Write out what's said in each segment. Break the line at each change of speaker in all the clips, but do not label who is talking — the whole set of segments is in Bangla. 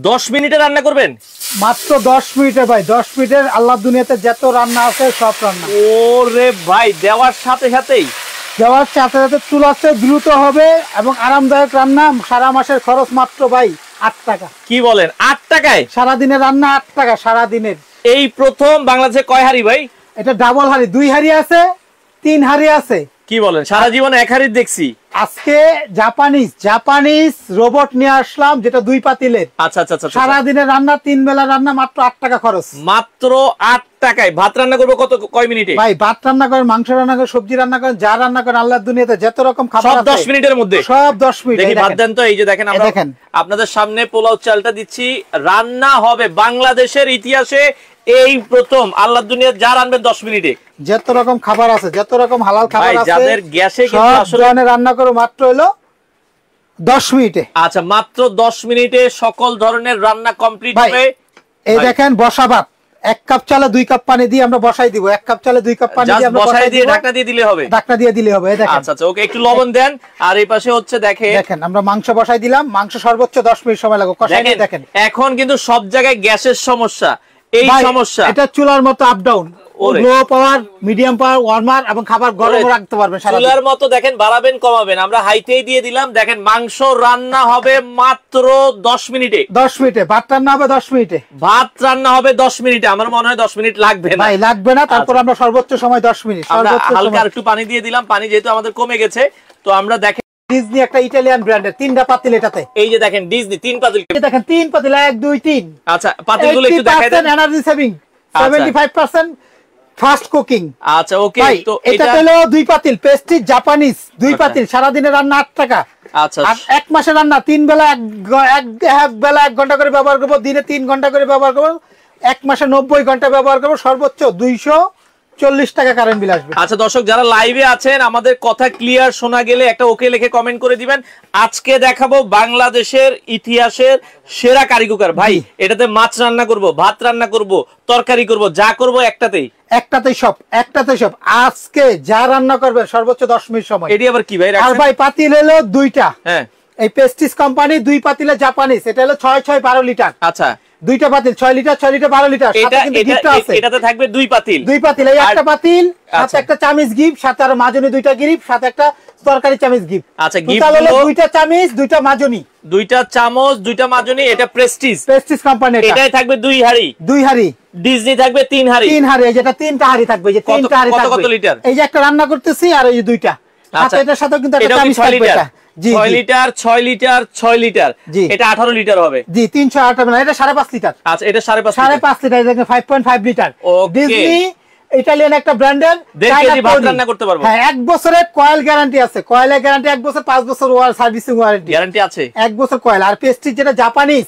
10 মিনিটে রান্না করবেন?
মাত্র 10 মিনিটে ভাই, 10 মিনিটের আল্লাহ দুনিয়াতে যত রান্না আছে সব রান্না।
ওরে ভাই, দেওয়ার সাথে সাথেই
চুলাতে দ্রুত হবে এবং আরামদায়ক রান্না। সারা মাসের খরচ মাত্র ভাই 8 টাকা।
কি বলেন, 8 টাকায়
সারা দিনের রান্না 8 টাকা সারা দিনের।
এই প্রথম বাংলাদেশে কয় হাড়ি ভাই?
এটা ডাবল হাড়ি, 2 হাড়ি আছে, 3 হাড়ি আছে।
কি বলেন, সারা জীবনে 1 হাড়ি দেখছি।
আজকে জাপানিজ রোবট নিয়ে আসলাম, যেটা 2 পাতিলের।
আচ্ছা আচ্ছা আচ্ছা।
সারা দিনের রান্না, 3 বেলা রান্না, মাত্র 8 টাকা খরচ।
মাত্র 8 টাকায় ভাত রান্না করবো কয় মিনিটে?
ভাই ভাত রান্না করেন, মাংস রান্না করেন, সবজি রান্না করেন, যা রান্না করেন আল্লাহর দুনিয়াতে যত রকম খাবার
সব
আছে
10 মিনিটের মধ্যে।
সব 10 মিনিট।
দেখি ভাত দেন তো। এই যে দেখেন, আমরা আপনাদের সামনে পোলাও চালটা দিচ্ছি। রান্না হবে বাংলাদেশের ইতিহাসে এই প্রথম। আল্লাহর দুনিয়া যা রান্নাবেন 10 মিনিটে।
যত রকম খাবার আছে, যত রকম হালাল খাবার আছে,
যাদের গ্যাসে কিন্তু
আসলে রান্না করে মাত্র হলো 10 মিনিটে।
আচ্ছা, মাত্র 10 মিনিটে সকল ধরনের রান্না কমপ্লিট হবে।
এই দেখেন বসা ভাত, 1 কাপ চালে 2 কাপ পানি দিয়ে আমরা বসাই দিব। 1 কাপ চালে 2 কাপ পানি দিয়ে আমরা বসাই দিয়ে
ঢাকনা দিয়ে দিলে হবে।
ঢাকনা দিয়ে দিলে হবে। এই দেখেন।
আচ্ছা আচ্ছা, ওকে, একটু লবণ দেন। আর এই পাশে হচ্ছে দেখেন
আমরা মাংস বসাই দিলাম। মাংস সর্বোচ্চ 10 মিনিট সময় লাগবে কষাই নিয়ে। দেখেন
এখন কিন্তু সব জায়গায় গ্যাসের সমস্যা, এই সমস্যা।
এটা চুলার মতো আপ ডাউন, লো পাওয়ার, মিডিয়াম পাওয়ার, ওয়ার্মার, এবং খাবার গরম রাখতে পারবেন সারা দিন।
চুলার মতো দেখেন, বাড়াবেন কমাবেন, আমরা হাইতেই দিয়ে দিলাম। দেখেন মাংস রান্না হবে মাত্র 10 মিনিটে।
10 মিনিটে ভাত রান্না হবে। 10 মিনিটে
ভাত রান্না হবে 10 মিনিটে। আমার মনে হয় 10 মিনিট লাগবে না
ভাই, লাগবে না। তারপর আমরা সর্বোচ্চ সময় 10 মিনিট।
হালকা একটু পানি দিয়ে দিলাম। পানি যেহেতু আমাদের কমে গেছে, তো আমরা দেখেন
ডিজনি একটা ইতালিয়ান ব্র্যান্ডের 3টা পাতিল এটাতে।
এই যে দেখেন ডিজনি 3 পাতিল।
দেখেন 3 পাতিল, 1 2 3।
আচ্ছা, পাতিলগুলো একটু দেখাই দেন।
Energy saving 75%, fast cooking.
আচ্ছা ওকে,
তো এটা হলো 2 পাতিল প্রেস্টিজ জাপানিজ 2 পাতিল। সারা দিনের রান্না 8 টাকা।
আচ্ছা,
আর 1 মাসের রান্না 3 বেলা 1 বেলা 1 ঘন্টা করে ব্যবহার করব, দিনে 3 ঘন্টা করে ব্যবহার করব। 1 মাসে 90 ঘন্টা ব্যবহার করব, সর্বোচ্চ 240 টাকা কারেন্ট বিল আসবে।
আচ্ছা দর্শক, যারা লাইভে আছেন, আমাদের কথা ক্লিয়ার শোনা গেলে একটা ওকে লিখে কমেন্ট করে দিবেন। আজকে দেখাবো বাংলাদেশের ইতিহাসের সেরা কারিগর ভাই। এটাতে মাছ রান্না করব, ভাত রান্না করব, তরকারি করব, যা করব একটাতেই সব।
আজকে যা রান্না করবে সর্বোচ্চ 10 মিনিট সময়।
এটি আবার কি ভাই?
আর ভাই পাতিল হলো 2টা।
হ্যাঁ,
এই প্রেস্টিজ কোম্পানি 2 পাতিলে জাপানিজ। এটা হলো 6 6 12 লিটার।
আচ্ছা,
2টা পাতিল 6 লিটার 12 লিটার।
এটাতে থাকবে 2 পাতিল।
2 পাতিল, এই একটা পাতিল, সাথে একটা চামিচ গিফট, সাথে আর মাজনি 2টা গিফট, সাথে একটা তরকারি চামিচ গিফট।
আচ্ছা, গিফট
হলো 2টা চামিচ 2টা মাজনি,
2টা চামচ 2টা মাজনি। এটা প্রেস্টিজ
কোম্পানি।
এটাই থাকবে 2 হাড়ি। ডিজনি থাকবে 3 হাড়ি।
এই যেটা 3টা হাড়ি থাকবে, যে 3টা হাড়ি থাকবে।
কত লিটার?
এই যে একটা রান্না করতেছি, আর এই যে 2টা। আচ্ছা, এটার সাথে কিন্তু একটা চামিচ থাকবে।
6 লিটার 6 লিটার 6 লিটার। এটা 18 লিটার হবে।
জি, 308 না, এটা 5.5 লিটার।
আচ্ছা, এটা
5.5 লিটার। দেখেন 5.5 লিটার। ডিজনি ইতালিয়ান একটা ব্র্যান্ডের।
ভাত রান্না করতে পারবো।
হ্যাঁ, 1 বছরের কয়েল গ্যারান্টি আছে। কয়েলের গ্যারান্টি 1 বছর, 5 বছর সার্ভিসিং গ্যারান্টি
আছে।
1 বছর কয়েল। আর প্রেস্টিজ যেটা জাপানিজ,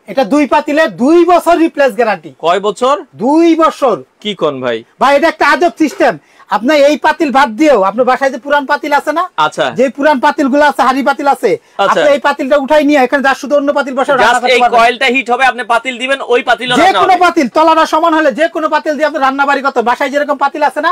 এটা 2 পাতিলে 2 বছর রিপ্লেস গ্যারান্টি।
কয় বছর?
2 বছর।
কি কোন ভাই?
এটা একটা আজব সিস্টেম। আপনি এই পাতিল বাদ দিয়েও আপনার বাসায় যে পুরান পাতিল আছে না,
আচ্ছা,
যে পুরান পাতিলগুলো আছে, হাড়ি পাতিল আছে, আপনি এই পাতিলটা উঠাই নিয়ে এখানে যা শুধু অন্য পাতিল বসায় রান্না করতে পারবেন।
এই কয়েলটা হিট হবে, আপনি পাতিল দিবেন, ওই পাতিলও
যে কোনো পাতিল তলাটা সমান হলে যে কোনো পাতিল দিয়ে আপনি রান্না বাড়ি করতে। বাসায় যেরকম পাতিল আছে না,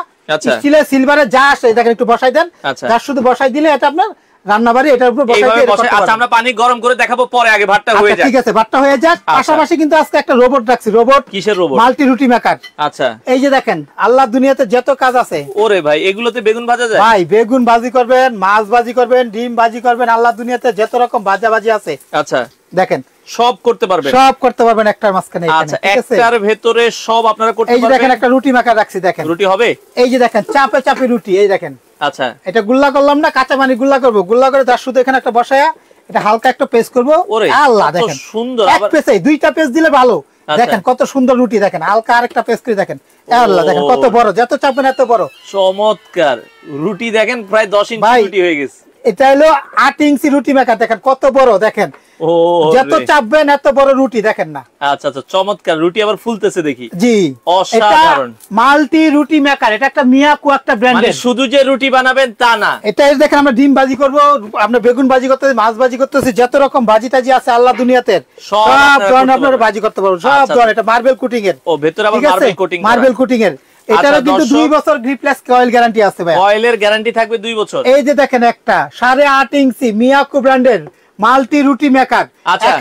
স্টিলের, সিলভারের যা আসে, দেখেন একটু বসাই দেন। যা শুধু বসাই দিলে এটা আপনার রান্না বাড়ি, এটার উপর বসাই দিয়ে।
আচ্ছা, আমরা পানি গরম করে দেখাবো পরে, আগে ভাতটা হয়ে যাক।
ঠিক আছে, ভাতটা হয়ে যাক। পাশাপাশি কিন্তু আজকে একটা রোবট রাখছি। রোবট
কিসের রোবট?
মাল্টি রুটি মেকার।
আচ্ছা,
এই যে দেখেন, আল্লাহর দুনিয়াতে যত কাজ আছে।
ওরে ভাই, এগুলোতে বেগুন ভাজা যায়?
ভাই বেগুন ভাজি করবেন, মাছ ভাজি করবেন, ডিম ভাজি করবেন। আল্লাহর দুনিয়াতে যত রকম ভাজা ভাজি আছে,
আচ্ছা
দেখেন
সব করতে পারবেন।
একটার মাঝখানে।
আচ্ছা, একটার ভেতরে সব আপনারা করতে পারবেন।
এই যে দেখেন, একটা রুটি মেকার রাখছি। দেখেন
রুটি হবে।
এই যে দেখেন, চাপে চাপে রুটি। এই দেখেন।
আচ্ছা,
এটা গুল্লা করলাম না, কাঁচা পানি গুল্লা করবো। গুল্লা করে তার শুধু এখানে একটা বসায়া এটা হালকা একটা পেস্ট করবো। আল্লাহ, দেখেন
সুন্দর।
এক পেস্টে 2টা পেস্ট দিলে ভালো। দেখেন কত সুন্দর রুটি। দেখেন হালকা আরেকটা পেস্ট করে। দেখেন আল্লাহ, দেখেন কত বড়, যত চাপেন এত বড়।
চমৎকার রুটি। দেখেন প্রায় 10 ইঞ্চি রুটি হয়ে গেছে।
এটা হলো 8 ইঞ্চি রুটি মেকার। দেখেন কত বড়। দেখেন যত চাপবেন এত বড় রুটি। দেখেন না?
আচ্ছা আচ্ছা, চমৎকার রুটি। আবার ফুলতেছে দেখি।
জি,
অসাধারণ।
মাল্টি রুটি মেকার। এটা একটা মিয়াকো একটা ব্র্যান্ডের।
শুধু যে রুটি বানাবেন তা না,
এটা দেখেন আমরা ডিম ভাজি করব, আমরা বেগুন ভাজি করতেছি, মাছ ভাজি করতেছি, যত রকম ভাজি টাজি আছে আল্লাহ দুনিয়াতে সব ধরনের আপনারা ভাজি করতে পারবেন। সব ধরনের। এটা মার্বেল কুটিং এর।
ভেতরে আবার মার্বেল কুটিং।
মার্বেল কুটিং এর। এটারও কিন্তু 2 বছর রিপ্লেস কয়েল গ্যারান্টি আছে ভাই।
কয়েলের গ্যারান্টি থাকবে 2 বছর।
এই যে দেখেন, একটা 8.5 ইঞ্চি মিয়াকো ব্র্যান্ডের মাল্টি রুটি মেকার,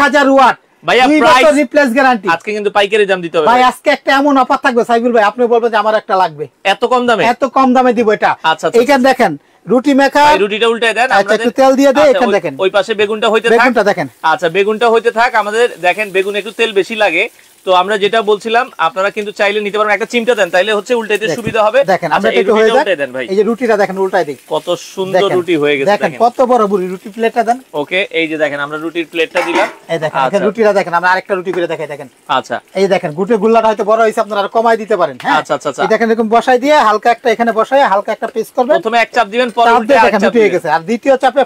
1000 ওয়াট,
ভাইয়া
2
প্রাইস
বছর রিপ্লেস গ্যারান্টি।
আজকে কিন্তু পাইকারি দাম দিতে হবে
ভাই, আজকে একটা এমন অফার থাকবে সাইফুল ভাই, আপনি বলবেন যে আমার একটা লাগবে,
এত কম দামে,
এত কম দামে দিব এটা।
আচ্ছা, আচ্ছা,
এইখানে দেখেন রুটি মেকার,
ভাই রুটিটা উল্টায় দেন,
আচ্ছা একটু তেল দিয়ে দেই, এখানে দেখেন
ওই পাশে বেগুনটা হইতে থাক,
বেগুনটা দেখেন।
আচ্ছা বেগুনটা হইতে থাক, আমাদের দেখেন বেগুন একটু তেল বেশি লাগে, তো আমরা যেটা বলছিলাম আপনারা কিন্তু চাইলে নিতে পারবেন, একটা চিমটা দেন তাইলে হচ্ছে উল্টাইতে সুবিধা হবে।
দেখেন আমরা
আচ্ছা, এই
একটু হয়ে
রুটিটা
যায়,
উল্টাই দেন ভাই,
এই যে রুটিটা দেখেন উল্টাই দিই,
কত সুন্দর রুটি হয়ে গেছে
দেখেন কত বড় বুড়ি রুটি প্লেটটা দেন।
ওকে, এই যে দেখেন আমরা রুটির প্লেটটা দিলাম,
এই দেখেন
আচ্ছা।
এখানে রুটিটা দেখেন, আমরা আরেকটা রুটি করে দেখাই দেখেন।
আচ্ছা
এই দেখেন গুটের গুল্লাটা হয়তো বড় হইছে, আপনারা আরো কমাই দিতে পারেন। হ্যাঁ
আচ্ছা, আচ্ছা, আচ্ছা।
এই দেখেন এরকম বসাই দিয়ে হালকা একটা এখানে বসায় হালকা একটা পিস করবেন,
প্রথমে এক চাপ দিবেন, পরে
চাপ
উল্টে
দিয়ে
আরেক
দেখেন
চাপ
রুটি হয়ে
দিবেন।
গেছে। আর দ্বিতীয় চাপে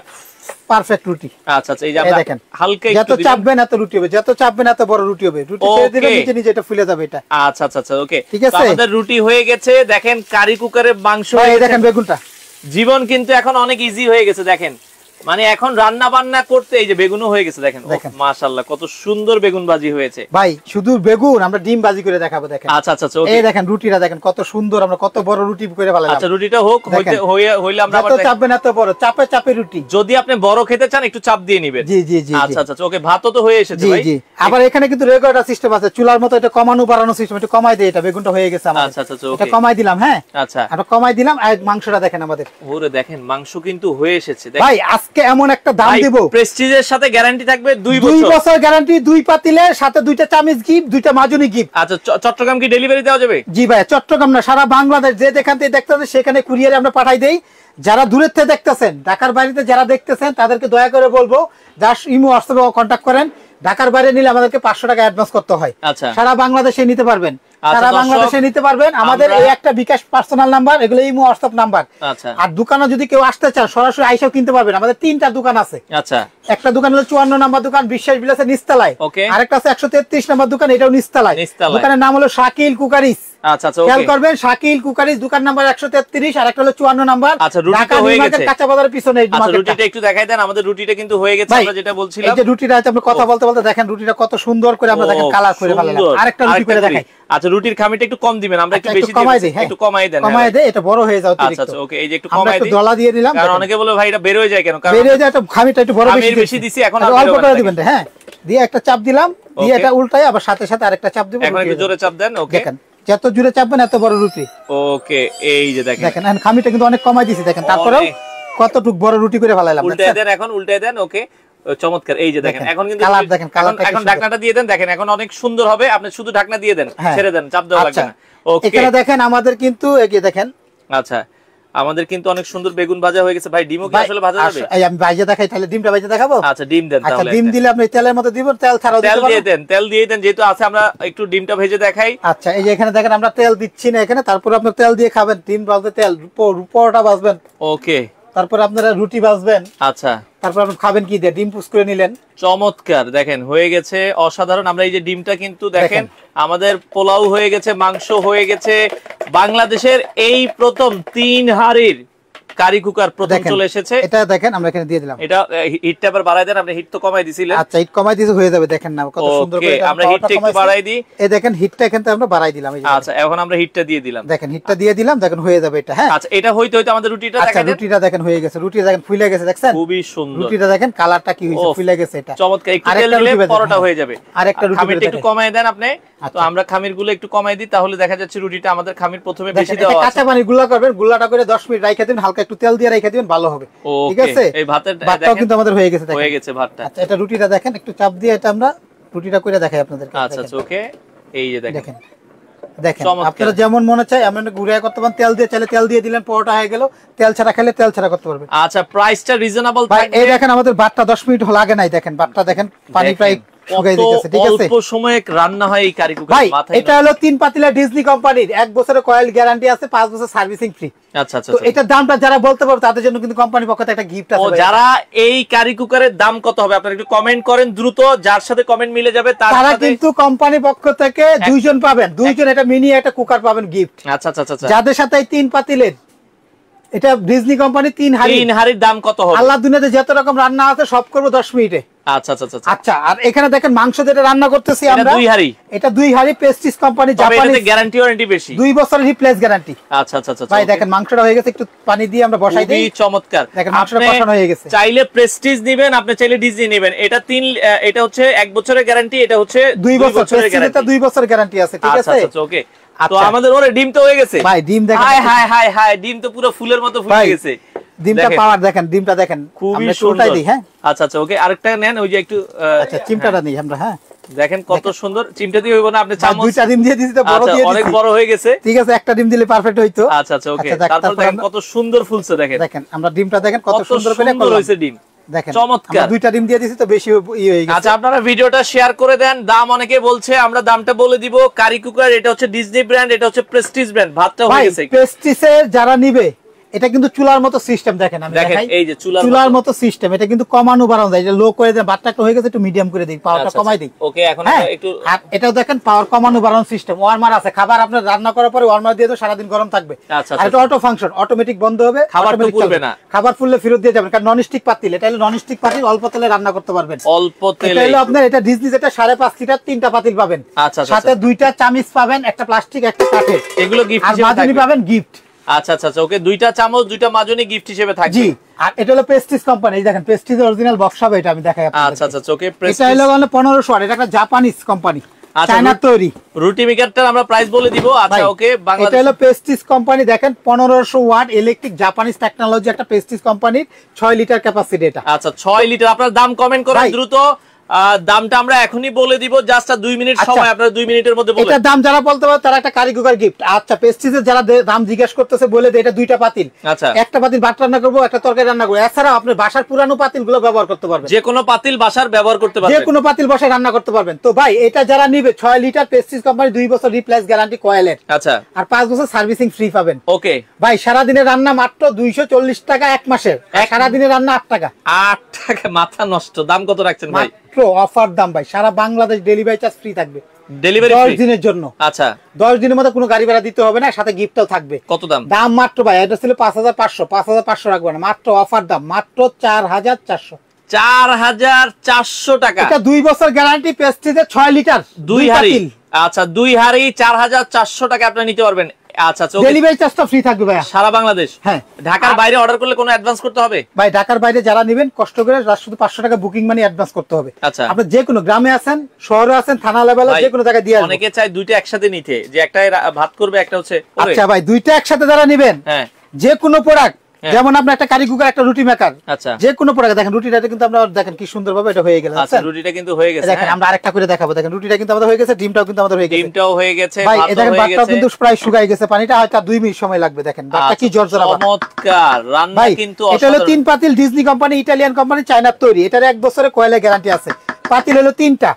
পারফেক্ট রুটি।
আচ্ছা আচ্ছা, এই যে
এই
আমরা
দেখেন
হালকা
যত
একটু দিলাম।
চাপবেন এত রুটি হবে, যত চাপবেন এত বড় রুটি হবে। রুটি ছেড়ে দিলে
Okay.
নিচে নিচে এটা ফুলে যাবে এটা।
আচ্ছা আচ্ছা আচ্ছা, ওকে,
ঠিক
তো
আছে?
আমাদের রুটি হয়ে গেছে, দেখেন কারি কুকারে মাংস
ভাই,
হয়ে
এই
গেছে।
দেখেন বেগুনটা,
জীবন কিন্তু এখন অনেক ইজি হয়ে গেছে, দেখেন মানে এখন রান্না বান্না করতে এই যে বেগুনও হয়ে গেছে, দেখেন
দেখেন।
মাশাআল্লাহ কত সুন্দর বেগুন ভাজি হয়েছে।
ভাই শুধু বেগুন আমরা ডিম ভাজি করে দেখাবো দেখেন।
আচ্ছা আচ্ছা আচ্ছা, ওকে,
এই দেখেন রুটিটা দেখেন কত সুন্দর, আমরা কত বড় রুটি করে ফেলালাম।
আচ্ছা রুটিটা হোক,
দেখেন।
হইলে আমরা আবার
যত
দেখ-
চাপবেন এত বড়, চাপে চাপে রুটি।
যদি আপনি বড় খেতে চান একটু চাপ দিয়ে নিবেন।
জি জি জি
আচ্ছা আচ্ছা, ওকে, ভাতও তো হয়ে এসেছে
জি
ভাই।
জি। আবার এখানে কিন্তু রেগুলেটর সিস্টেম আছে, চুলার মতো এটা কমানো বাড়ানো সিস্টেম, এটা কমাই দেই, এটা বেগুনটা হয়ে গেছে আমাদের।
আচ্ছা আচ্ছা,
এটা
ওকে,
কমাই দিলাম। হ্যাঁ
আচ্ছা,
আমরা কমাই দিলাম। আর মাংসটা দেখেন আমাদের,
ওরে দেখেন মাংস কিন্তু হয়ে এসেছে, দেখেন
ভাই আজকে এমন একটা দাম দিব,
প্রেস্টিজের সাথে গ্যারান্টি থাকবে 2
2
বছর।
বছর গ্যারান্টি, 2 পাতিলের সাথে 2টা চামিচ গিফট, 2টা মাজুনি গিফট।
আচ্ছা, চট্টগ্রাম কি ডেলিভারি দেওয়া যাবে?
জি ভাই, চট্টগ্রাম না সারা বাংলাদেশ, যে যেখান থেকে দেখতেছেন সেখানে কুরিয়ারে আমরা পাঠাই দেই। যারা দূরের থেকে দেখতেছেন, ঢাকার বাইরে যারা দেখতেছেন তাদেরকে দয়া করে বলবো যার ইমো হোয়াটসঅ্যাপে কন্ট্যাক্ট করেন। ঢাকার বাইরে নিলে আমাদেরকে 500 টাকা অ্যাডভান্স করতে হয়।
আচ্ছা,
সারা বাংলাদেশে নিতে পারবেন,
আচ্ছা,
সারা
দর্শক,
বাংলাদেশে নিতে পারবেন। আমাদের
আমরা-
এই একটা বিকাশ পার্সোনাল নাম্বার, এগুলো ইমো হোয়াটসঅ্যাপ নাম্বার।
আচ্ছা
আর দোকানে যদি কেউ আসতে চান সরাসরি আইসাও কিনতে পারবেন। আমাদের 3টা দোকান আছে।
আচ্ছা,
একটা দোকান হলো 54 নম্বর দোকান বিশ্বাস বিলাসের নিচতলায়,
ওকে,
আরেকটা আছে 133 নম্বর দোকান, এটাও নিচতলায়।
নিচতলায়।
দোকানের নাম হলো শাকিল কুকারিস।
আচ্ছা আচ্ছা,
খেয়াল
ওকে,
করবেন শাকিল কুকারিস, দোকান নাম্বার 133 আর একটা হলো 54 নাম্বার।
আচ্ছা, রুটি
ঢাকা
তো হয়ে
নিউ মার্কেট
গেছে।
কাঁচা বাজারের পিছনে এই
আচ্ছা
মার্কেটটা।
রুটিটা একটু দেখাই দেন, আমাদের রুটিটা কিন্তু হয়ে গেছে,
ভাই,
আমরা যেটা
এই
বলছিলাম।
যে রুটিটা আছে, আমরা কথা বলতে বলতে দেখেন রুটিটা কত সুন্দর করে আমরা দেখেন কালার করে ফেলালাম।
সুন্দর।
আরেকটা রুটি করে দেখাই।
আচ্ছা রুটির খামিটা একটু কম দিবেন, আমরা একটু
আচ্ছা,
বেশি
কমাই
দিই,
দেই, হ্যাঁ।
একটু কমাই দেন,
কমাই দেই, এটা বড় হয়ে যাও
আচ্ছা
অতিরিক্ত।
আচ্ছা, ওকে, এই যে একটু
আমরা
কমাই
একটু
দিই,
ডলা দিয়ে দিলাম,
কারণ অনেকে বলে ভাই এটা বের হয়ে যায় কেন, কারণ
বেরিয়ে যায়, এটা খামিটা একটু বড়
খামির
বেশি
বেশি দিছি, এখন আর
আর
বের
অল্প
হবে
করে
না।
দিবেন, হ্যাঁ, দিয়ে একটা চাপ দিলাম, দিয়ে
ওকে।
এটা উল্টাই আবার সাথে সাথে আরেকটা চাপ দিব।
এখন একটু জোরে চাপ দেন, ওকে,
দেখেন যত জোরে চাপবেন এত বড় রুটি।
ওকে, এই যে দেখেন,
দেখেন এখন খামিটা কিন্তু অনেক কমাই দিছি, দেখেন তারপরেও
অনেক।
কতটুক বড় রুটি করে ফেলাইলাম।
উল্টায় দেন, এখন উল্টায় দেন, ওকে, চমৎকার, এই যে দেখেন
দেখেন,
এখন কিন্তু
কালার দেখেন, কালারটা কি
এখন
সুন্দর।
ঢাকনাটা দিয়ে দেন, দেখেন এখন অনেক সুন্দর হবে, আপনি শুধু ঢাকনা দিয়ে দেন,
হ্যাঁ।
ছেড়ে দেন, চাপ দেওয়া লাগবে
আচ্ছা,
না, ওকে।
এখানে দেখেন আমাদের কিন্তু এগিয়ে দেখেন।
আচ্ছা আমাদের কিন্তু অনেক সুন্দর বেগুন ভাজা হয়ে গেছে ভাই, ডিমও কি আসলে ভাজা যাবে?
এই আমি ভাইজা দেখাই, তাহলে ডিমটা ভাইজা দেখাবো।
আচ্ছা ডিম দেন
আচ্ছা
তাহলে,
ডিম
একটা।
দিলে আপনি তেলের মধ্যে দিবেন, তেল ছাড়াও দিতে
তেল দিয়ে
পারবেন।
দেন, তেল দিয়ে দেন, যেহেতু আছে আমরা একটু ডিমটা ভেজে দেখাই।
আচ্ছা এই যে এখানে দেখেন আমরা তেল দিচ্ছি না এখানে, তারপর আপনি তেল দিয়ে খাবেন, ডিম ভাজতে তেল, পরোটা ভাজবেন,
ওকে,
তারপর আপনারা রুটি ভাজবেন,
আচ্ছা
তারপর আপনি খাবেন কি দিয়ে, ডিম পুষ করে নিলেন।
চমৎকার, দেখেন হয়ে গেছে অসাধারণ। আমরা এই যে ডিমটা কিন্তু দেখেন
দেখেন।
আমাদের পোলাও হয়ে গেছে, মাংস হয়ে গেছে, বাংলাদেশের এই প্রথম 3 হাড়ির কারি কুকার প্রথম
দেখেন,
চলে এসেছে।
এটা দেখেন আমরা এখানে দিয়ে দিলাম।
এটা হিটটা আবার বাড়াই দেন, আপনি হিট তো কমাই দিছিলেন।
আচ্ছা হিট কমাই দিতে হয়ে যাবে, দেখেন না কত সুন্দর
ওকে,
করে
আমরা হিটটা একটু বাড়াই দিই।
এই দেখেন হিটটা এখান থেকে আমরা বাড়াই দিলাম, এই যে
আচ্ছা এখন আমরা হিটটা দিয়ে দিলাম,
দেখেন হিটটা দিয়ে দিলাম, দেখেন হয়ে যাবে এটা। হ্যাঁ
আচ্ছা এটা হইতে হইতে আমাদের রুটিটা
আচ্ছা
দেখাই দেন।
রুটিটা দেখেন হয়ে গেছে, রুটিটা দেখেন ফুলে গেছে, দেখছেন
খুবই সুন্দর,
রুটিটা দেখেন কালারটা কি হয়েছে,
ওফ,
ফুলে গেছে এটা।
চমৎকার, একটু তেল
আরেকটা
দিলে
রুটি ভেজে
পরোটা
দেন।
হয়ে যাবে।
আরেকটা রুটি
খামিরটা
ভেজে
একটু
দেন।
কমায় দেন আপনি, তো
আচ্ছা।
আমরা খামির গুলো একটু কমাই দিই, তাহলে দেখা যাচ্ছে রুটিটা আমাদের খামির প্রথমে বেশি
দেখেন,
দেওয়া
এটা
আছে।
কাঁচা পানি গুলা করবেন, গুলাটা করে 10 মিনিট রাইখা দিবেন, হালকা একটু তেল দিয়ে রাইখা দিবেন, ভালো হবে। ঠিক
ওকে,
আছে,
এই ভাতের
ভাতটাও
দেখেন
কিন্তু আমাদের হয়ে গেছে, দেখেন
হয়ে গেছে ভাতটা।
আচ্ছা এটা রুটিটা দেখেন, একটু চাপ দিয়ে এটা আমরা রুটিটা করে দেখাই আপনাদেরকে।
আচ্ছা আচ্ছা, ওকে, এই যে দেখেন
দেখেন দেখেন
চমৎকার।
আপনারা যেমন মনে চায় এমন ঘুরে করতে পারেন, তেল দিয়ে চাইলে তেল দিয়ে দিলেন, পরোটা হয়ে গেল, তেল ছাড়া খেলে তেল ছাড়া করতে পারবেন।
আচ্ছা প্রাইসটা রিজনেবল
ভাই
থাকবে।
এই দেখেন আমাদের ভাতটা 10 মিনিট লাগে নাই, দেখেন ভাতটা দেখেন পানি
দেখেন,
প্রায় শুকাই
কত
দিতেছে। ঠিক আছে
অল্প সময়ে রান্না হয় এই কারি কুকার,
ভাই,
মাথায়
এটা হলো 3 পাতিলা ডিজনি কোম্পানির, 1 বছরের কয়েল গ্যারান্টি আছে, 5 বছর সার্ভিসিং ফ্রি।
আচ্ছা আচ্ছা
তো
আচ্ছা।
এটার দামটা যারা বলতে পারবে তাদের জন্য কিন্তু কোম্পানির পক্ষ থেকে একটা গিফট
ও
আছে ভাই।
যারা এই কারি কুকারের দাম কত হবে আপনারা একটু কমেন্ট করেন দ্রুত, যার সাথে কমেন্ট মিলে যাবে তার
তারা
সাথে।
কিন্তু কোম্পানির পক্ষ থেকে 2 জন পাবেন, 2 জন এটা মিনি একটা কুকার পাবেন গিফট।
আচ্ছা আচ্ছা আচ্ছা,
যাদের সাথে এই 3 পাতিলের এটা ডিজনি কোম্পানি 3 হাড়ি।
3 হাড়ির দাম কত হবে?
আল্লাহ দুনিয়াতে যত রকম রান্না আছে সব করব 10 মিনিটে।
আচ্ছা আচ্ছা আচ্ছা।
আচ্ছা, আর এখানে দেখেন মাংস যেটা রান্না করতেছি আমরা,
এটা 2 হাড়ি।
এটা 2 হাড়ি প্রেস্টিজ কোম্পানি, জাপানি,
এটাতে গ্যারান্টি ওয়ারেন্টি বেশি,
2 বছরের রিপ্লেস গ্যারান্টি।
আচ্ছা আচ্ছা আচ্ছা।
ভাই দেখেন মাংসটা হয়ে গেছে, একটু পানি দিয়ে আমরা বসাই দেই।
খুবই চমৎকার।
দেখেন মাংসটা কষানো হয়ে গেছে।
চাইলে প্রেস্টিজ নেবেন, আপনি চাইলে ডিজনি নেবেন। এটা এটা হচ্ছে 1 বছরের গ্যারান্টি, এটা হচ্ছে
2 বছরের গ্যারান্টি। 2 বছরের গ্যারান্টি আছে, ঠিক আছে?
আচ্ছা আচ্ছা ওকে। তো আমাদের ওরে ডিম তো হয়ে গেছে
ভাই, ডিম দেখেন,
হাই হাই হাই হাই, ডিম তো পুরো ফুলের মতো ফুলে গেছে।
ডিমটা পাওয়ার দেখেন, ডিমটা দেখেন,
আমরা উল্টাই দিই। হ্যাঁ আচ্ছা আচ্ছা ওকে, আরেকটা নেন, ওই যে একটু
আচ্ছা চিমটাটা নেই আমরা। হ্যাঁ
দেখেন কত সুন্দর। চিমটা দিয়ে হইব না, আপনি চামচ,
2টা ডিম দিয়ে দিছি তো বড় দিয়ে দিছি,
অনেক বড় হয়ে গেছে।
ঠিক আছে, একটা ডিম দিলে পারফেক্ট হইতো।
আচ্ছা আচ্ছা ওকে। তারপর দেখেন কত সুন্দর ফুলছে, দেখেন
দেখেন আমরা ডিমটা দেখেন কত সুন্দর করে
হইছে ডিম।
দেখেন
চমৎকার।
2টা ডিম দিয়ে দিছি তো বেশি হয়ে গেছে।
আচ্ছা আপনারা ভিডিওটা শেয়ার করে দেন। দাম অনেকে বলছে, আমরা দামটা বলে দিব। কারি কুকার, এটা হচ্ছে ডিজনি ব্র্যান্ড, এটা হচ্ছে প্রেস্টিজ ব্র্যান্ড। ভাতটা হয়ে গেছে।
প্রেস্টিজের যারা নিবে, এটা কিন্তু চুলার মতো সিস্টেম। দেখেন আমি দেখাই,
এই যে
চুলার মতো সিস্টেম। এটা কিন্তু কমানো বাড়ানো যায়। এটা লো করে দেন, বাটটা একটু হয়ে গেছে, একটু মিডিয়াম করে দিই, পাওয়ারটা কমাই দিই।
ওকে এখন একটু,
আর এটাও দেখেন পাওয়ার কমানো বাড়ানো সিস্টেম। ওয়ার্মার আছে, খাবার আপনার রান্না করার পরে ওয়ার্মার দিয়ে তো সারা দিন গরম থাকবে।
আচ্ছা
আর এটা অটো ফাংশন, অটোমেটিক বন্ধ হবে,
খাবার তো পুড়বে না।
খাবার ফুললে ফেরত দিয়ে যাবেন, কারণ ননস্টিক পাতিল। এটা হলো ননস্টিক পাতিল, অল্প তেলে রান্না করতে পারবেন।
অল্প তেলে।
এটা হলো আপনার, এটা ডিজনি যেটা 5.5 লিটার, 3টা পাতিল পাবেন।
আচ্ছা আচ্ছা।
সাথে 2টা চামিচ পাবেন, একটা প্লাস্টিক, একটা কাঠের।
এগুলো গিফট
হিসেবে থাকবে। আর মাজনি পাবেন গিফট।
আচ্ছা আচ্ছা ওকে, 2টা চামচ, 2টা মাজনি গিফট হিসেবে থাকবে।
জি, আর এটা হলো প্রেস্টিজ কোম্পানি। এই দেখেন প্রেস্টিজের অরিজিনাল বক্স হবে, এটা আমি দেখাই আপনাদের।
আচ্ছা আচ্ছা ওকে।
এটা হলো 1500 ওয়াট, এটা একটা জাপানিজ কোম্পানি, চায়নার তৈরি।
রুটি মেকারটার আমরা প্রাইস বলে দিব। আচ্ছা ওকে, বাংলাদেশ।
এটা হলো প্রেস্টিজ কোম্পানি, দেখেন 1500 ওয়াট ইলেকট্রিক, জাপানিজ টেকনোলজি, একটা প্রেস্টিজ কোম্পানির 6 লিটার ক্যাপাসিটি এটা।
আচ্ছা 6 লিটার। আপনার দাম কমেন্ট করেন দ্রুত। দামটা আমরা এখনই বলে দিব, জাস্ট 2 মিনিট সময়, আপনারা 2 মিনিটের মধ্যে বলেন।
এটা দাম যারা বলতে পারে তারা একটা কারি কুকার গিফট। আচ্ছা প্রেস্টিজের যারা দাম জিজ্ঞাসা করতেছে বলে দেয়, এটা 2টা পাতিল।
আচ্ছা,
একটা পাতিল ভাত রান্না করব, একটা তরকারি রান্না করব। এছাড়া আপনি বাসার পুরানো পাতিলগুলো ব্যবহার করতে পারবেন।
যে কোনো পাতিল বাসার ব্যবহার করতে পারবেন,
যে কোনো পাতিল বসে রান্না করতে পারবেন। তো ভাই এটা যারা নিবে, 6 লিটার প্রেস্টিজ কোম্পানি, 2 বছর রিপ্লেস গ্যারান্টি কয়েলের।
আচ্ছা,
আর 5 বছর সার্ভিসিং ফ্রি পাবেন।
ওকে
ভাই সারা দিনের রান্না মাত্র 240 টাকা, এক মাসের। সারা দিনের রান্না 8 টাকা।
8 টাকা মাথা নষ্ট। দাম কত রাখছেন ভাই?
মাত্র অফার দাম ভাই, সারা বাংলাদেশ ডেলিভারি চার্জ ফ্রি থাকবে,
ডেলিভারি
10 দিনের জন্য।
আচ্ছা
10 দিনের মধ্যে কোনো গাড়ি ভাড়া দিতে হবে না, সাথে গিফটও থাকবে।
কত দাম?
দাম মাত্র ভাই, এটা ছিল 5500, 5500 রাখবো না, মাত্র অফার দাম মাত্র 4400।
4400 টাকা।
এটা 2 বছর গ্যারান্টি, প্রেস্টিজের 6 লিটার
2 হাড়ি। আচ্ছা 2 হাড়ি 4400 টাকা আপনি নিতে পারবেন। আচ্ছা
ডেলিভারি চার্জটা ফ্রি থাকবে ভাই
সারা বাংলাদেশ।
হ্যাঁ,
ঢাকার বাইরে অর্ডার করলে কোনো অ্যাডভান্স করতে হবে?
ভাই ঢাকার বাইরে যারা নেবেন কষ্ট করে শুধু 500 টাকা বুকিং মানি অ্যাডভান্স করতে হবে।
আচ্ছা,
আপনি যে কোনো গ্রামে আছেন, শহরে আছেন, থানা লেভেলে যে কোনো জায়গায় দিয়ে আসবেন।
অনেকে চায় দুইটা একসাথে নিতে, যে একটাই ভাত করবে, একটা হচ্ছে।
আচ্ছা ভাই, দুইটা একসাথে যারা নেবেন,
হ্যাঁ,
যে কোনো প্রোডাক্ট, যেমন আপনি একটা কারি কুকার, একটা রুটি মেকার,
আচ্ছা
যে কোনো প্রোডাক্ট দেখেন, রুটিটা কিন্তু আমরা দেখেন কি সুন্দরভাবে এটা হয়ে গেল।
আচ্ছা রুটিটা কিন্তু হয়ে গেছে।
দেখেন আমরা আরেকটা করে দেখাবো। দেখেন রুটিটা কিন্তু আমাদের হয়ে গেছে, ডিমটাও কিন্তু আমাদের হয়ে গেছে।
ডিমটাও হয়ে গেছে
ভাই এই দেখেন ভাতটাও কিন্তু প্রায় শুকায় গেছে, পানিটা হয়তো 2 মিনিট সময় লাগবে। দেখেন ভাতটা কি জর্জরা ভাত।
চমৎকার রান্না কিন্তু।
এটা হলো 3 পাতিল, ডিজনি কোম্পানি, ইতালিয়ান কোম্পানি, চায়নার তৈরি। এটার 1 বছরের কয়লা গ্যারান্টি আছে। পাতিল হলো 3টা।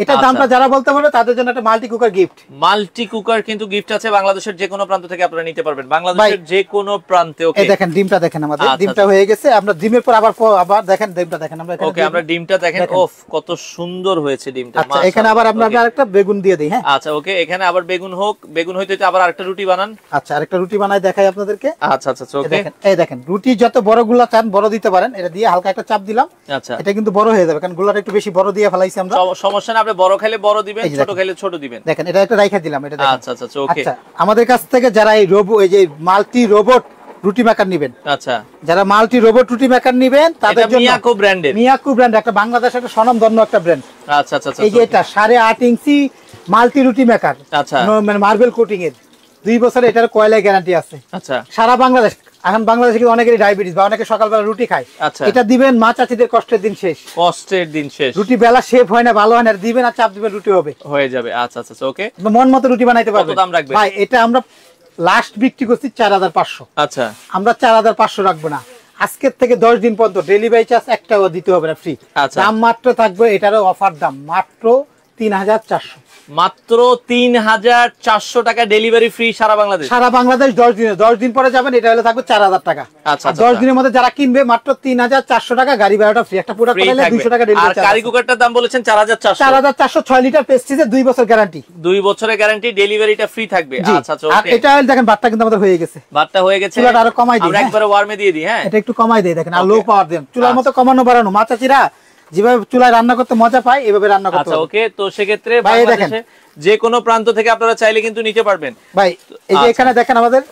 এটার দামটা যারা বলতে পারবে তাদের জন্য একটা multi cooker gift.
Multi cooker কিন্তু গিফট আছে, বাংলাদেশের যে কোনো প্রান্ত থেকে আপনারা নিতে পারবেন, বাংলাদেশের যে কোনো প্রান্তে। ওকে
এই দেখেন ডিমটা দেখেন, আমাদের ডিমটা হয়ে গেছে। আমরা ডিমের পর আবার দেখেন ডিমটা দেখেন। আমরা
ওকে আমরা ডিমটা দেখেন। ওফ কত সুন্দর হয়েছে ডিমটা।
আচ্ছা এখানে আবার আমরা আরেকটা বেগুন দিয়ে দেই। হ্যাঁ
আচ্ছা ওকে, এখানে আবার বেগুন হোক, বেগুন হইতে আবার আরেকটা রুটি বানান।
আচ্ছা আরেকটা রুটি বানাই দেখাই আপনাদেরকে।
আচ্ছা আচ্ছা ওকে
দেখেন, এই দেখেন রুটি যত বড় গুলা চান বড় দিতে পারেন। এটা দিয়ে হালকা একটা চাপ দিলাম।
আচ্ছা
এটা কিন্তু বড় হয়ে যাবে, কারণ গুলাটা একটু বেশি বড় দিয়ে ফেলাইছি আমরা।
সমস্যা না, আপনি বড় খাইলে বড় দিবেন, ছোট খাইলে ছোট দিবেন।
দেখেন এটা একটা রাইখা দিলাম। এটা দেখেন।
আচ্ছা আচ্ছা ওকে।
আচ্ছা আমাদের কাছ থেকে যারা এই এই যে মাল্টি রোবট রুটি মেকার নেবেন,
আচ্ছা
যারা মাল্টি রোবট রুটি মেকার নেবেন তাদের জন্য
মিয়াকো ব্র্যান্ডের,
মিয়াকো ব্র্যান্ড একটা বাংলাদেশের একটা স্বনামধন্য একটা ব্র্যান্ড।
আচ্ছা আচ্ছা
এই যে এটা 8.5 ইঞ্চি মাল্টি রুটি মেকার।
আচ্ছা
মানে মার্বেল কোটিং এর 2 বছর এটার কয়লা গ্যারান্টি আছে।
আচ্ছা
সারা বাংলাদেশ। এখন বাংলাদেশে কিন্তু অনেকেরই ডায়াবেটিস বা অনেকে সকালবেলা রুটি খায়।
আচ্ছা
এটা দিবেন, মা চাচিদের কষ্টের দিন শেষ।
কষ্টের দিন শেষ।
রুটি বেলা শেপ হয় না, ভালো হয় না, দিবেন আর চাপ দিবেন, রুটি হবে,
হয়ে যাবে। আচ্ছা আচ্ছা ওকে,
মন মতো রুটি বানাইতে পারবেন।
কত দাম রাখবেন
ভাই? এটা আমরা লাস্ট বিক্রি করছি 4500।
আচ্ছা
আমরা 4500 রাখবো না। আজকের থেকে 10 দিন পর্যন্ত ডেলিভারি চার্জ একটাও দিতে হবে না, ফ্রি।
আচ্ছা
দাম মাত্র থাকবে, এটারও অফার দাম মাত্র 3,400,
মাত্র 3,400 টাকা ডেলিভারি ফ্রি সারা বাংলাদেশ।
সারা বাংলাদেশ 10 দিনে, 10 দিন পরে যাবেন, এটা হলে থাকবে 4,000 টাকা।
আচ্ছা,
10 দিনের মধ্যে যারা কিনবে মাত্র 3,400 টাকা, গাড়ি ভাড়াটা ফ্রি, একটা পুরো করাইলে 200 টাকা
আর
ডেলিভারি চার্জ।
কারি কুকারটার দাম বলেছেন 4,400।
4,400, 6 লিটার প্রেস্টিজে 2 বছর গ্যারান্টি,
2 বছরের গ্যারান্টি, ডেলিভারিটা ফ্রি থাকবে। আচ্ছা আচ্ছা,
আর
ওকে।
এটা দেখেন ভাতটা কিন্তু আমাদের হয়ে গেছে,
ভাতটা হয়ে গেছে,
চুলাটা আরো কমাই দিই,
আমরা একবারে ওয়ার্মে দিয়ে দিই। হ্যাঁ,
এটা একটু কমাই দেই, দেখেন আর লো
Okay.
পাওয়ার দেন, চুলার মতো কমানো বাড়ানো, মাচাচিরা যেভাবে চুলায় রান্না করতে মজা পায় এভাবে রান্না করতে
আচ্ছা
হবে।
ওকে। তো সেক্ষেত্রে
ভাই, এই দেখেন।
বাংলাদেশে যে কোনো প্রান্ত থেকে আপনারা চাইলে কিন্তু নিতে পারবেন।
ভাই এই যে
আচ্ছা।
এখানে দেখেন আমাদের,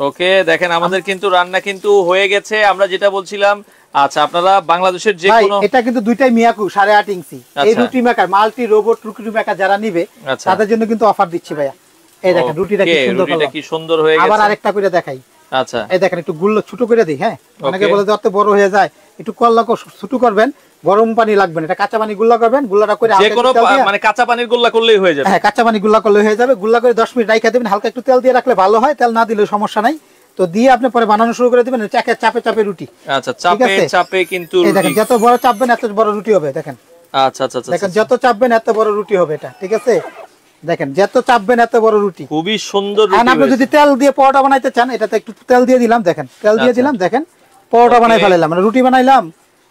ওকে দেখেন আমাদের কিন্তু রান্না কিন্তু হয়ে গেছে, আমরা যেটা বলছিলাম। আচ্ছা, আপনারা বাংলাদেশের যে
ভাই
কোনো,
এটা কিন্তু দুইটাই মিয়াকু 8.5 ইঞ্চি, এই
আচ্ছা।
রুটি মেকার, মাল্টি রোবট রুটি মেকার যারা নিবে
আচ্ছা।
তাদের জন্য কিন্তু অফার দিচ্ছি ভাইয়া। এই দেখেন রুটিটা কি
Okay,
সুন্দর,
রুটিটা কি সুন্দর হয়ে
আবার
গেছে।
আরেকটা করে দেখাই।
আচ্ছা,
এই দেখেন একটু গুল্লো ছোট করে দিই। হ্যাঁ, অনেকে
Okay.
বলে যে অত বড় হয়ে যায়, একটু কল্লা ছোট করবেন, গরম পানি লাগবে না, এটা কাঁচা পানি গুল্লা করবেন, গুল্লাটা করে
যে
হালকা
কোনো
একটু তেল দিয়ে-
মানে কাঁচা পানির গোল্লা করলেই হয়ে যাবে।
হ্যাঁ, কাঁচা পানি গুল্লা করলে হয়ে যাবে, গুল্লা করে 10 মিনিট রাইখা দিবেন, হালকা একটু তেল দিয়ে রাখলে ভালো হয়, তেল না দিলে সমস্যা নাই। তো দিয়ে আপনি পরে বানানো শুরু করে দিবেন, চাপে চাপে রুটি।
আচ্ছা, চাপে
আছে?
চাপে কিন্তু
এই দেখেন
রুটি।
যত বড় চাপবেন এত বড় রুটি হবে, দেখেন
আচ্ছা আচ্ছা আচ্ছা,
দেখেন যত চাপবেন এত বড় রুটি হবে এটা, ঠিক আছে? দেখেন যত চাপবেন এত বড় রুটি।
খুবই সুন্দর
আর
রুটি
আপনি
হয়েছে।
যদি তেল দিয়ে পরোটা বানাইতে চান, এটাতে একটু তেল দিয়ে দিলাম, দেখেন তেল দিয়ে
আচ্ছা।
দিলাম, দেখেন পরোটা
Okay.
বানাই ফেলাইলাম, মানে রুটি বানাইলাম।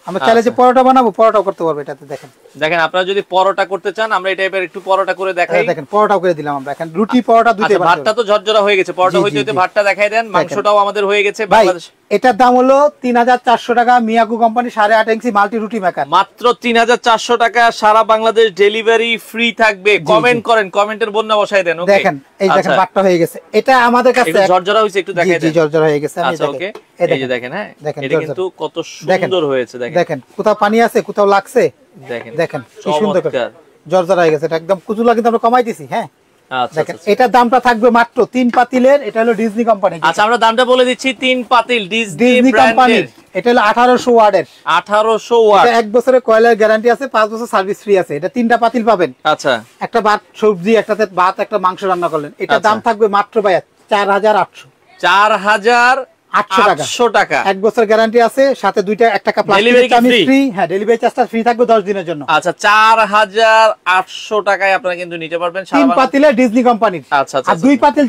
আমরা চাইলে যে
আচ্ছা।
পরোটা বানাবো, পরোটাও করতে পারবো এটাতে, দেখেন
দেখেন আপনারা যদি পরোটা করতে চান, আমরা এই টাইপের একটু পরোটা করে দেখাই।
এই দেখেন পরোটাও করে দিলাম আমরা, এখন রুটি পরোটা দুইটাই
আচ্ছা,
বানাতে
ভাতটা তো ঝরঝরা হয়ে গেছে, পরোটা
জি,
হইতে
জি,
হইতে
জি।
ভাতটা দেখাই দেন। মাংসটাও আমাদের হয়ে গেছে।
ভাই
বাংলাদেশ
এটার দাম হলো 3,400 টাকা, মিয়াকু কোম্পানি 8.5 ইঞ্চি মাল্টি রুটি মেকার,
মাত্র 3,400 টাকা, সারা বাংলাদেশ ডেলিভারি ফ্রি থাকবে। কমেন্ট করেন, কমেন্টের বন্যা বসাই দেন। ওকে,
দেখেন এই দেখেন ভাতটা হয়ে গেছে, এটা আমাদের কাছে
একটু ঝরঝরা হয়েছে, একটু দেখাই
জি
দেন।
জর্জর হয়ে গেছে। আমি
আচ্ছা
দেখেন,
ওকে,
এই
এই যে দেখেন। হ্যাঁ,
দেখেন
এটা
ঝরঝরা।
কিন্তু কত
দেখেন,
সুন্দর হয়েছে। দেখেন
দেখেন কোথাও পানি আছে, কোথাও লাগছে,
দেখেন
দেখেন কি সুন্দর করে
চমৎকার।
জর্জর হয়ে গেছে, এটা একদম কুচুলা কিন্তু আমরা কমাই দিছি। হ্যাঁ,
আচ্ছা
দেখেন
আচ্ছা
এটার দামটা থাকবে মাত্র 3 পাতিলের, এটা হলো ডিজনি কোম্পানি।
আচ্ছা, আমরা দামটা বলে দিচ্ছি। 3 পাতিল ডিজনি
ডিজনি কোম্পানি,
ব্র্যান্ডের,
এটা হলো 1800 ওয়াটের,
1800 ওয়াট।
এটা 1 বছরের কয়লার গ্যারান্টি আছে, 5 বছর সার্ভিস ফ্রি আছে। এটা 3টা পাতিল পাবেন,
আচ্ছা,
একটা ভাত সবজি, একটাতে ভাত, একটা মাংস রান্না করলেন। এটা
আচ্ছা।
দাম থাকবে মাত্র ভাই 4,800
4,800 টাকা।
1 বছর গ্যারান্টি আছে, সাথে দুইটা একটা
Delivery
প্লাস্টিকের
কি
চামচ
free?
ফ্রি। হ্যাঁ, ডেলিভারি চার্জটা ফ্রি থাকবে 10 দিনের জন্য।
আচ্ছা, 4,800 টাকায় আপনারা কিন্তু নিতে পারবেন সারা
3
বাংলা-
পাতিলের ডিজনি কোম্পানির।
আচ্ছা আচ্ছা
আর 2 পাতিল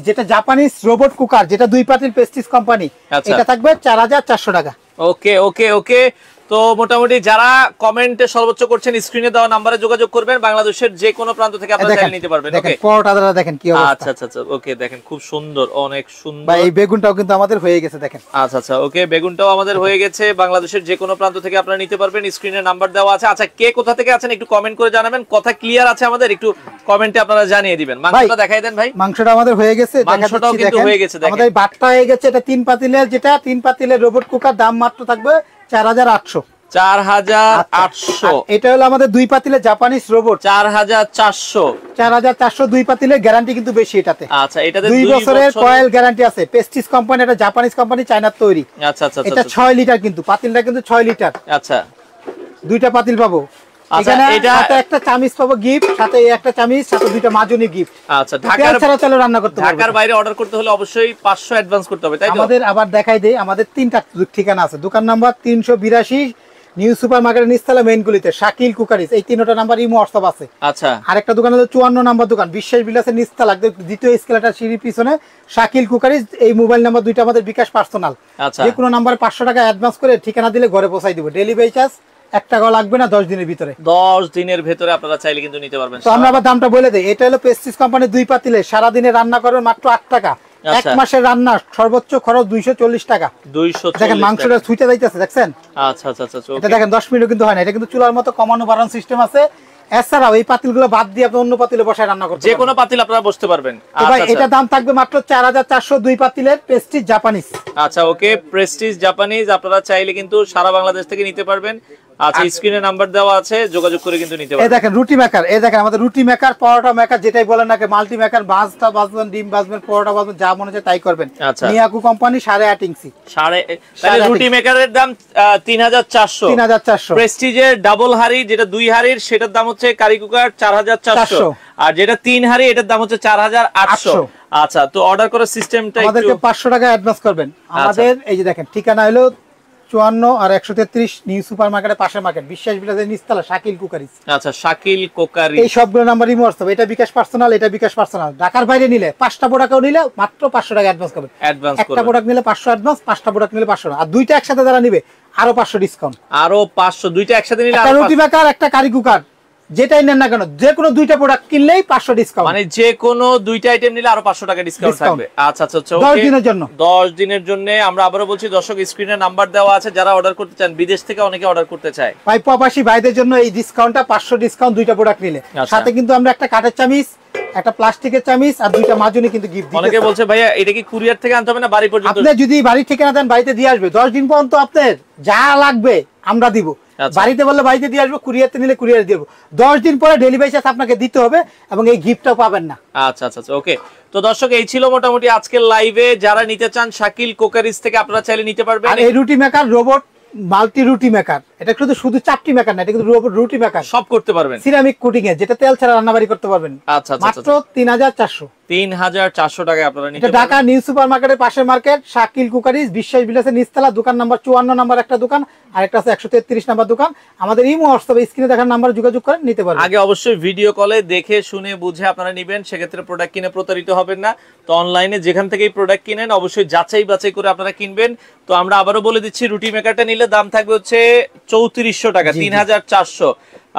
যেটা জাপানিজ রোবট কুকার, যেটা 2 পাতিল প্রেস্টিজ কোম্পানি,
আচ্ছা।
এটা থাকবে 4,400 টাকা।
ওকে ওকে ওকে। তো মোটামুটি যারা কমেন্টে সর্বোচ্চ করছেন, স্ক্রিনে দেওয়া নম্বরে যোগাযোগ করবেন, বাংলাদেশের যে কোনো প্রান্ত থেকে আপনারা চাইলে নিতে পারবেন।
দেখেন
ওকে,
পরোটাটা দেখেন কি অবস্থা।
আচ্ছা আচ্ছা আচ্ছা, ওকে দেখেন খুব সুন্দর, অনেক সুন্দর।
ভাই এই বেগুনটাও কিন্তু আমাদের হয়ে গেছে, দেখেন
আচ্ছা আচ্ছা, ওকে বেগুনটাও আমাদের হয়ে গেছে। বাংলাদেশের যে কোনো প্রান্ত থেকে আপনারা নিতে পারবেন, স্ক্রিনে নাম্বার দেওয়া আছে। আচ্ছা, কে কোথা থেকে আছেন একটু কমেন্ট করে জানাবেন, কথা ক্লিয়ার আছে আমাদের, একটু কমেন্টে আপনারা জানিয়ে দিবেন। মাংসটা দেখাই দেন ভাই।
মাংসটা আমাদের হয়ে গেছে,
মাংসটাও কিন্তু হয়ে গেছে, দেখেন।
আমাদের ভাতটা হয়ে গেছে, এটা 3 পাতিলের, যেটা 3 পাতিলের রোবট কুকার, দাম মাত্র থাকবে 4,800।
4,800।
এটা হলো আমাদের 2 পাতিলের জাপানিজ রোবট,
4,400।
4,400 2 পাতিলের, গ্যারান্টি কিন্তু বেশি এটাতে।
আচ্ছা, এটাতে
2 বছরের কয়েল গ্যারান্টি আছে, পেস্টিজ কোম্পানি, এটা জাপানিজ কোম্পানি, চায়নার তৈরি।
আচ্ছা আচ্ছা
এটা
আচ্ছা
6 লিটার, কিন্তু পাতিলটা কিন্তু 6 লিটার।
আচ্ছা
দুইটা পাতিল পাবো
আচ্ছা,
এখানে,
এটা-
সাথে একটা চামিচ পাবো গিফট, সাথে এই একটা চামিচ, সাথে দুইটা মাজনি গিফট।
আচ্ছা।
তেল ছাড়া চলো রান্না করতে পারবো।
ঢাকার বাইরে অর্ডার করতে হলে অবশ্যই 500 অ্যাডভান্স করতে হবে, তাই তো?
আমাদের আবার দেখাই দেই, আমাদের 3টা ঠিকানা আছে। দোকান নাম্বার 382 নিউ সুপার মার্কেটের নিচতলা মেইন গুলিতে, শাকিল কুকারিজ, এই 3টা নাম্বার ইমো হোয়াটসঅ্যাপ আছে।
আচ্ছা
আরেকটা দোকান হলো 54 নাম্বার দোকান, বিশ্বাস বিলাসের নিচতলা, একদম দ্বিতীয় এসকেলেটর সিঁড়ির পিছনে, শাকিল কুকারিজ। এই মোবাইল নাম্বার দুইটা আমাদের বিকাশ পার্সোনাল।
আচ্ছা
যে কোনো নাম্বারে 500 টাকা অ্যাডভান্স করে ঠিকানা দিলে ঘরে পৌঁছাই দিব। ডেলিভারি চার্জ 1 টাকাও লাগবে না, 10 দিনের ভিতরে।
10 দিনের ভেতরে আপনারা চাইলে কিন্তু নিতে পারবেন।
তো আমরা আবার দামটা বলে দেই, এটা হলো প্রেস্টিজ কোম্পানি 2 পাতিলে, সারা দিনে রান্না করবেন মাত্র 8 টাকা। এক
আচ্ছা।
মাসের রান্না সর্বোচ্চ খরচ 240 টাকা।
240
দেখেন মাংসটা ছুঁতে যাইতেছে, দেখছেন?
আচ্ছা আচ্ছা আচ্ছা
এটা দেখেন 10 মিনিটও কিন্তু হয় না, এটা কিন্তু চুলার মতো কমানো বাড়ানো সিস্টেম আছে। এছাড়াও এই পাতিলগুলো বাদ দিয়ে আপনি অন্য পাতিলে বসায় রান্না করতে
যে
পারবেন।
কোনো পাতিল আপনারা বসতে পারবেন।
তো ভাই
আচ্ছা
এটা দাম থাকবে মাত্র 4,400 2 পাতিলের প্রেস্টিজ জাপানিজ।
আচ্ছা ওকে, প্রেস্টিজ জাপানিজ আপনারা চাইলে কিন্তু সারা বাংলাদেশ থেকে নিতে পারবেন। আচ্ছা, স্ক্রিনে নাম্বার দেওয়া আছে, যোগাযোগ করে কিন্তু নিতে
এই
পারবেন।
দেখেন রুটি মেকার, এই দেখেন আমাদের রুটি মেকার, পরোটা মেকার, যেটাই বলেন না, মাল্টি মেকার, ভাজটা ভাজবেন, ডিম ভাজবেন, পরোটা ভাজবেন, যা মনে চায় তাই করবেন।
আচ্ছা।
মিয়াকু কোম্পানি 8.5 ইঞ্চি,
তাহলে রুটি মেকারের দাম 3,400।
3,400।
প্রেস্টিজের ডাবল হাড়ি যেটা 2 হাড়ির, সেটার দাম হচ্ছে কারি কুকার 4,400। আর যেটা 3 হাড়ি, এটার দাম হচ্ছে 4,800। আচ্ছা, তো অর্ডার করার সিস্টেমটা
আমাদেরকে 500 টাকা অ্যাডভান্স করবেন। আমাদের এই যে দেখেন ঠিকানা হলো 54 আর 133 নিউ সুপার মার্কেটের পাশের মার্কেট বিশ্বাস বিলাসের নিচতলা শাকিল কুকারিজ।
আচ্ছা, শাকিল কোকারি।
এই সবগুলো নাম্বার ইমো হোয়াটসঅ্যাপ, এটা বিকাশ পার্সোনাল, এটা বিকাশ পার্সোনাল। ঢাকার বাইরে নিলে 5টা প্রোডাক্টও নিলে মাত্র 500 টাকা অ্যাডভান্স করবেন। একটা প্রোডাক্ট নিলে 500 অ্যাডভান্স, 5টা প্রোডাক্ট নিলে 500, আর দুইটা একসাথে যারা নিবে আরো 500 ডিসকাউন্ট।
আরো 500, দুইটা একসাথে নিলে
একটা রুটি মেকার, একটা কারি কুকার, যেটাই নেন না কেন যে কোনো দুইটা প্রোডাক্ট কিনলেই 500 ডিসকাউন্ট।
মানে যে কোনো দুইটা আইটেম নিলে আরো 500 টাকা ডিসকাউন্ট থাকবে। আচ্ছা আচ্ছা আচ্ছা,
10 দিনের জন্য।
10 দিনের জন্য। আমরা আবারো বলছি দর্শক, স্ক্রিনে নাম্বার দেওয়া আছে, যারা অর্ডার করতে চান, বিদেশ থেকে অনেকে অর্ডার করতে চায়,
ভাই প্রবাসী ভাইদের জন্য এই ডিসকাউন্টটা 500 ডিসকাউন্ট দুইটা প্রোডাক্ট নিলে। সাথে কিন্তু আমরা একটা কাঠের চামিচ, একটা প্লাস্টিকের চামিচ আর দুইটা মাজনি কিন্তু গিফট দিচ্ছি।
অনেকে বলছে ভাইয়া এটা কি কুরিয়ার থেকে আনতে হবে না বাড়ি পর্যন্ত?
আপনি যদি বাড়ি থেকে না দেন বাড়িতে দিয়ে আসবে। 10 দিন পর্যন্ত আপনার যা লাগবে আমরা দিব। বাড়িতে বললে বাড়িতে দিয়ে আসবো, কুরিয়ারতে নিলে কুরিয়ারে দিব। 10 দিন পরে ডেলিভারি চার্জ আপনাকে দিতে হবে এবং এই গিফটটাও পাবেন না।
আচ্ছা আচ্ছা ওকে। তো দর্শক, এই ছিল মোটামুটি আজকের লাইভে। যারা নিতে চান শাকিল কোকারিজ থেকে আপনারা চাইলে নিতে পারবেন।
আর এই রুটি মেকার রোবট মাল্টি রুটি মেকার, এটা শুধু চাপটি মেকার না, এটা কিন্তু রোবট রুটি মেকার,
সব করতে পারবেন।
সিরামিক কোটিং এ, যেটা তেল ছাড়া রান্নাবাড়ি করতে পারবেন।
আচ্ছা আচ্ছা,
মাত্র 3400
টাকায় আপনারা নিতে
এটা
পারবেন।
ঢাকা নিউ সুপার মার্কেটের পাশের মার্কেট শাকিল কুকারিজ বিশ্বাস বিলাসের নিচতলা, দোকান নাম্বার 54 নাম্বার একটা দোকান, আর একটা আছে 133 নাম্বার দোকান। আমাদের ইমো হোয়াটসঅ্যাপ স্ক্রিনে দেখার নাম্বারে যোগাযোগ করে নিতে পারবেন।
আগে অবশ্যই ভিডিও কলে দেখে শুনে বুঝে আপনারা নেবেন, সেক্ষেত্রে প্রোডাক্ট কিনে প্রতারিত হবেন না। তো অনলাইনে যেখান থেকেই প্রোডাক্ট কিনেন অবশ্যই যাচাই বাছাই করে আপনারা কিনবেন। তো আমরা আবারও বলে দিচ্ছি, রুটি মেকারটা নিলে দাম থাকবে হচ্ছে 3400 টাকা, 3400।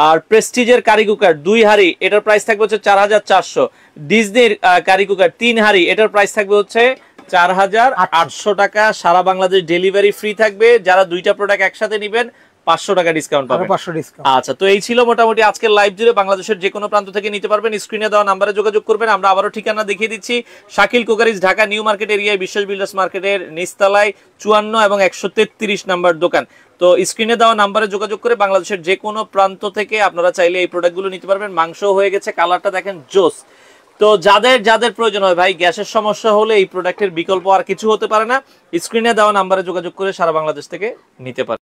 আর প্রেস্টিজের কারি কুকার 2 হাঁড়ি, এটার প্রাইস থাকবে হচ্ছে 4400। ডিজনির কারি কুকার 3 হাঁড়ি, এটার প্রাইস থাকবে হচ্ছে 4800 টাকা। সারা বাংলাদেশ ডেলিভারি ফ্রি থাকবে। যারা দুইটা প্রোডাক্ট একসাথে নেবেন 500 টাকা ডিসকাউন্ট পাবেন। আচ্ছা, তো এই ছিল মোটামুটি আজকের লাইভ জুড়ে। বাংলাদেশের যে কোনো প্রান্ত থেকে নিতে পারবেন। স্ক্রিনে দেওয়া নাম্বারে যোগাযোগ করবেন। আমরা আবারও ঠিকানা দেখিয়ে দিচ্ছি, Shakil cookeries, Dhaka new market এরিয়ায়, বিশ্বাস বিল্ডার্স মার্কেটের নিচতলায় 54 এবং 133 নাম্বার দোকান। তো স্ক্রিনে দেওয়া নাম্বারে যোগাযোগ করে বাংলাদেশের যে কোনো প্রান্ত থেকে আপনারা চাইলে এই প্রোডাক্টগুলো নিতে পারবেন। মাংস হয়ে গেছে, কালারটা দেখেন জোস। তো যাদের যাদের প্রয়োজন হয় ভাই, গ্যাসের সমস্যা হলে এই প্রোডাক্টের বিকল্প আর কিছু হতে পারে না। স্ক্রিনে দেওয়া নাম্বারে যোগাযোগ করে সারা বাংলাদেশ থেকে নিতে পারেন।